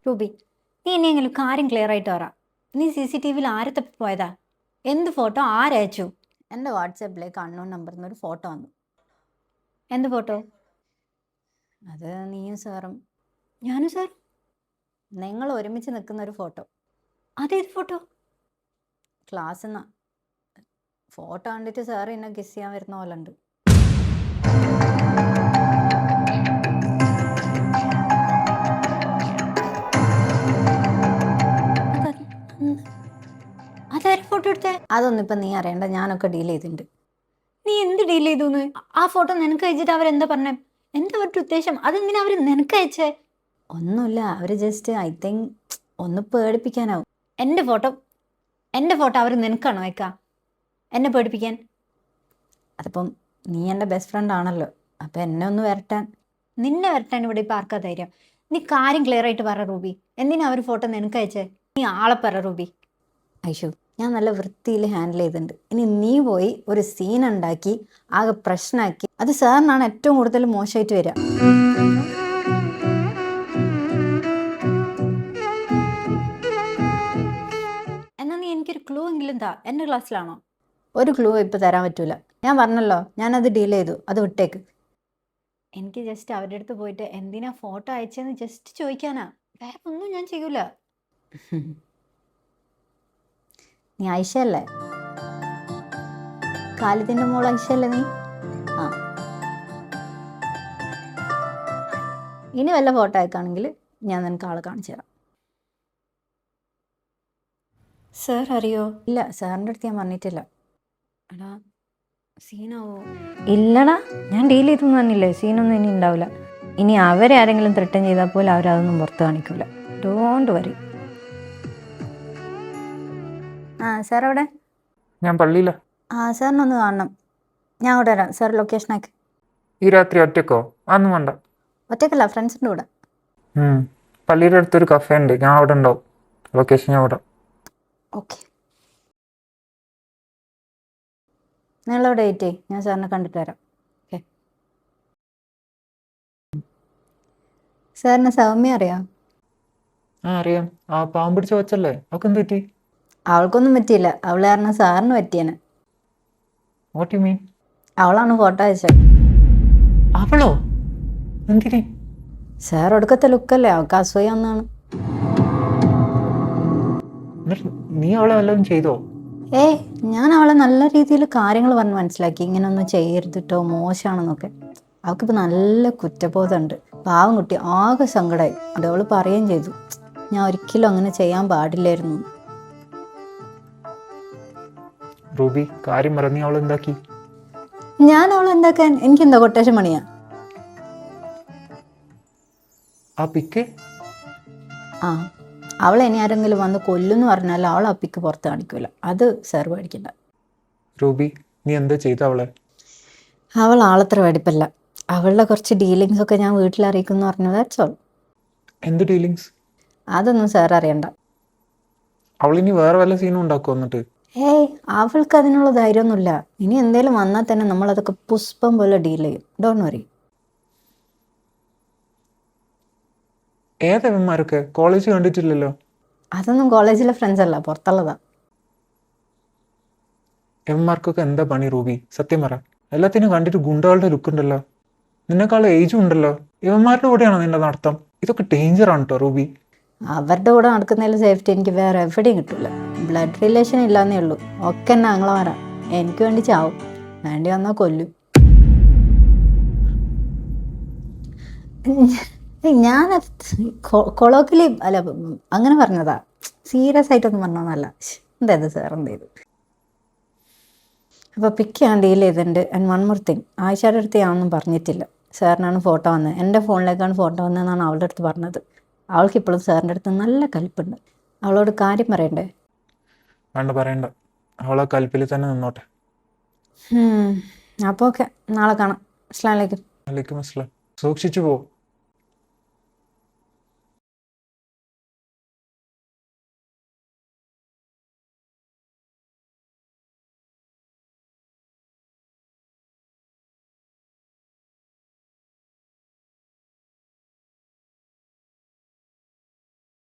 രൂപി, നീ എന്നെങ്കിലും കാര്യം ക്ലിയർ ആയിട്ട് പറ. നീ CCTV-യിൽ ആരെ തപ്പി പോയതാ? എന്ത് ഫോട്ടോ ആരയച്ചു? എൻ്റെ വാട്സാപ്പിലേക്ക് അൺനോൺ നമ്പറിൽ നിന്ന് ഒരു ഫോട്ടോ വന്നു. എന്ത് ഫോട്ടോ? അത് നീയും സാറും. ഞാനും സാർ? നിങ്ങൾ ഒരുമിച്ച് നിൽക്കുന്ന ഒരു ഫോട്ടോ. അതേത് ഫോട്ടോ? ക്ലാസ്സിൽ നിന്നാ. ഫോട്ടോ കണ്ടിട്ട് സാർ എന്നെ ഗസ് ചെയ്യാൻ വരുന്ന പോലെ ഉണ്ട്. അതാരും ഫോട്ടോ എടുത്തേ? അതൊന്നും ഇപ്പം നീ അറിയണ്ട, ഞാനൊക്കെ ഡീൽ ചെയ്തിട്ടുണ്ട്. നീ എന്ത് ഡീൽ ചെയ്തു? ആ ഫോട്ടോ നിനക്ക് അയച്ചിട്ട് അവരെന്താ പറഞ്ഞേ? എന്താ അവരുടെ ഉദ്ദേശം? അതെന്തിനാ അവർ നിനക്ക് അയച്ചേ? ഒന്നുമില്ല, അവർ ജസ്റ്റ് ഐ തിങ്ക് ഒന്ന് പേടിപ്പിക്കാനാവും. എൻ്റെ ഫോട്ടോ അവർ നിനക്കാണോ അയക്കുക? എന്നെ പേടിപ്പിക്കാൻ? അതിപ്പം നീ എൻ്റെ ബെസ്റ്റ് ഫ്രണ്ട് ആണല്ലോ, അപ്പം എന്നെ ഒന്ന് വരട്ടാൻ. നിന്നെ വരട്ടാൻ ഇവിടെ ഇപ്പം ആർക്കാ ധൈര്യം? നീ കാര്യം ക്ലിയർ ആയിട്ട് പറ റൂബി. എന്തിനാ അവർ ഫോട്ടോ നിനക്ക് അയച്ചേ? നീ ആളെ പറ റൂബി. ഐഷു, ഞാൻ നല്ല വൃത്തിയിൽ ഹാൻഡിൽ ചെയ്തിട്ടുണ്ട്. ഇനി നീ പോയി ഒരു സീൻ ഉണ്ടാക്കി ആകെ പ്രശ്നമാക്കി, അത് സാറിനാണ് ഏറ്റവും കൂടുതൽ മോശമായിട്ട് വരിക. എന്നാൽ നീ എനിക്കൊരു ക്ലൂ എങ്കിലും താ. എൻ്റെ ക്ലാസ്സിലാണോ? ഒരു ക്ലൂ ഇപ്പോൾ തരാൻ പറ്റൂല. ഞാൻ പറഞ്ഞല്ലോ, ഞാനത് ഡീൽ ചെയ്തു, അത് വിട്ടേക്ക്. എനിക്ക് ജസ്റ്റ് അവരുടെ അടുത്ത് പോയിട്ട് എന്തിനാ ഫോട്ടോ അയച്ചതെന്ന് ജസ്റ്റ് ചോദിക്കാനാ, വേറെ ഒന്നും ഞാൻ ചെയ്യൂല. നീ ഐഷയല്ലേ? ഖാലിദിന്റെ മോൾ ഐഷയല്ലേ നീ? ആ, ഇനി വല്ല ഫോട്ടോ അയക്കുകയാണെങ്കിൽ ഞാൻ നിനക്ക് ആളെ കാണിച്ചു തരാം. സാർ അറിയോ? ഇല്ല, സാറിൻ്റെ അടുത്ത് ഞാൻ പറഞ്ഞിട്ടില്ല. എടാ, സീനാവോ? ഇല്ലടാ, ഞാൻ ഡീൽ ചെയ്തൊന്നും തന്നില്ലേ, സീനൊന്നും ഇനി ഉണ്ടാവില്ല. ഇനി അവരെ ആരെങ്കിലും ത്രെട്ടൻ ചെയ്താൽ പോലും അവരതൊന്നും പുറത്ത് കാണിക്കില്ല. ഡോണ്ട് വരി. ആ സാർ എവിടെ? ഞാൻ പള്ളിയില. ആ സാറിനൊന്ന് കാണണം. ഞാൻ അങ്ങോട്ട് വരാം. സാർ ലൊക്കേഷനാക്കി. ഈ രാത്രി ഒറ്റക്കോ? അതൊന്നും വേണ്ട. ഒറ്റക്കല്ല, ഫ്രണ്ട്സിൻ്റെ കൂടെ. പള്ളിയുടെ അടുത്തൊരു കഫേ ഉണ്ട്, ഞാൻ അവിടെ ഉണ്ടാവും. ലൊക്കേഷൻ ഞാൻ അവിടെ. ഓക്കെ, നിങ്ങളവിടെ വെയിറ്റ് ചെയ്യ്, ഞാൻ സാറിനെ കണ്ടിട്ട് വരാം. ഓക്കെ. സാറിന് സൗമ്യ അറിയാം? ആ അറിയാം. ആ പാമ്പ് പിടിച്ച വച്ചല്ലേ, അവൾക്ക് എന്ത് പറ്റി? അവൾക്കൊന്നും പറ്റിയില്ല, അവൾ കാരണം സാറിന് പറ്റിയാണ്. What you mean? അവളാണ് ഫോട്ടോ അയച്ചത്. അവളോ? എന്തിന്? സാർ ഒടുക്കത്തെ ലുക്കല്ലേ, അവൾക്ക് അസൂയ ഒന്നാണ്. നീ അവളെ വല്ലതും ചെയ്തോ? ഞാൻ അവളെ നല്ല രീതിയിൽ കാര്യങ്ങൾ പറഞ്ഞ് മനസ്സിലാക്കി, ഇങ്ങനെ ഒന്നും ചെയ്യരുതിട്ടോ, മോശമാണെന്നൊക്കെ. അവൾക്കിപ്പോൾ നല്ല കുറ്റബോധമുണ്ട്. പാവം കുട്ടി ആകെ സങ്കടമായി. അത് അവൾ പറയുകയും ചെയ്തു, ഞാൻ ഒരിക്കലും അങ്ങനെ ചെയ്യാൻ പാടില്ലായിരുന്നു. റൂബി, കാര്യം പറ, നീ അവളെ എന്താക്കി? ഞാൻ അവളെ എന്താക്കാൻ? എനിക്കെന്താ കൊട്ടേഷൻ പണിയാ? ആ പിക്ക്? ആ, അവളെ ഇനി ആരെങ്കിലും വന്ന് കൊല്ലുമെന്ന് പറഞ്ഞാൽ അവൾ ആ പിക്ക് പുറത്ത് കാണിക്കൂല. അത് സാർ പേടിക്കണ്ട. റൂബി, നീ എന്താ ചെയ്ത അവളെ? അവൾ ആളത്ര വെടിപ്പല്ല. അവളുടെ കുറച്ച് ഡീലിങ്സ് ഒക്കെ ഞാൻ വീട്ടിൽ അറിയിക്കുമെന്ന് പറഞ്ഞു. That's all. എന്ത് ഡീലിങ്സ്? അതൊന്നും സാർ അറിയണ്ട. അവളിനി വേറെ വല്ല സീനും ഉണ്ടാക്കുമോ എന്നിട്ട്? അവൾക്ക് അതിനുള്ള ധൈര്യമൊന്നുമില്ല. ഇനി എന്തേലും വന്നാൽ തന്നെ നമ്മളതൊക്കെ പുഷ്പം പോലെ ഡീൽ ചെയ്യും. Don't worry. ഏതവന്മാരൊക്കെ? കോളേജ് കണ്ടിട്ടില്ലല്ലോ. അതൊന്നും കോളേജിലെ ഫ്രണ്ട്സ് അല്ല, പുറത്തുള്ളതാ. എവന്മാർക്കൊക്കെ എന്താ പണി റൂബി? സത്യം പറ. എല്ലാത്തിനും കണ്ടിട്ട് ഗുണ്ടകളുടെ ലുക്ക് ഉണ്ടല്ലോ, നിന്നെക്കാളും ഏജും ഉണ്ടല്ലോ. ഇവന്മാരുടെ കൂടെയാണോ നിന്റെ നടത്തം? ഇതൊക്കെ ഡേഞ്ചറാണ് കേട്ടോ റൂബി. അവരുടെ കൂടെ നടക്കുന്നതിൽ സേഫ്റ്റി എനിക്ക് വേറെ എവിടെയും കിട്ടില്ല. ബ്ലഡ് റിലേഷൻ ഇല്ലാന്നേ ഉള്ളൂ. ഒക്കെ എന്നെ ആങ്ങളമാരാ. എനിക്ക് വേണ്ടി ചാവും, വേണ്ടി വന്നാൽ കൊല്ലും. ഞാൻ കൊളോക്കിലി അല്ല അങ്ങനെ പറഞ്ഞതാ, സീരിയസ് ആയിട്ടൊന്നും പറഞ്ഞതല്ല. എന്തായത് സാർ എന്തേത്? അപ്പോൾ പിക്ക് ഞാൻ ഡീൽ ചെയ്തിട്ടുണ്ട്. ആൻഡ് വൺ മോർ തിങ്, ആയിഷയുടെ അടുത്ത് ഞാനൊന്നും പറഞ്ഞിട്ടില്ല. സാറിനാണ് ഫോട്ടോ വന്നത്, എൻ്റെ ഫോണിലേക്കാണ് ഫോട്ടോ വന്നതെന്നാണ് അവളുടെ അടുത്ത് പറഞ്ഞത്. അവൾക്ക് ഇപ്പോഴും സാറിൻ്റെ അടുത്ത് നല്ല കലിപ്പുണ്ട്. അവളോട് കാര്യം പറയണ്ടേ? വേണ്ട, പറയണ്ട. അവളെ കൽപ്പിൽ തന്നെ നിന്നോട്ടെ. അപ്പോൾ ഓക്കെ, നാളെ കാണാം. അസ്സലാമു അലൈക്കും. വലൈക്കും അസ്സലാം. സൂക്ഷിച്ചു പോ.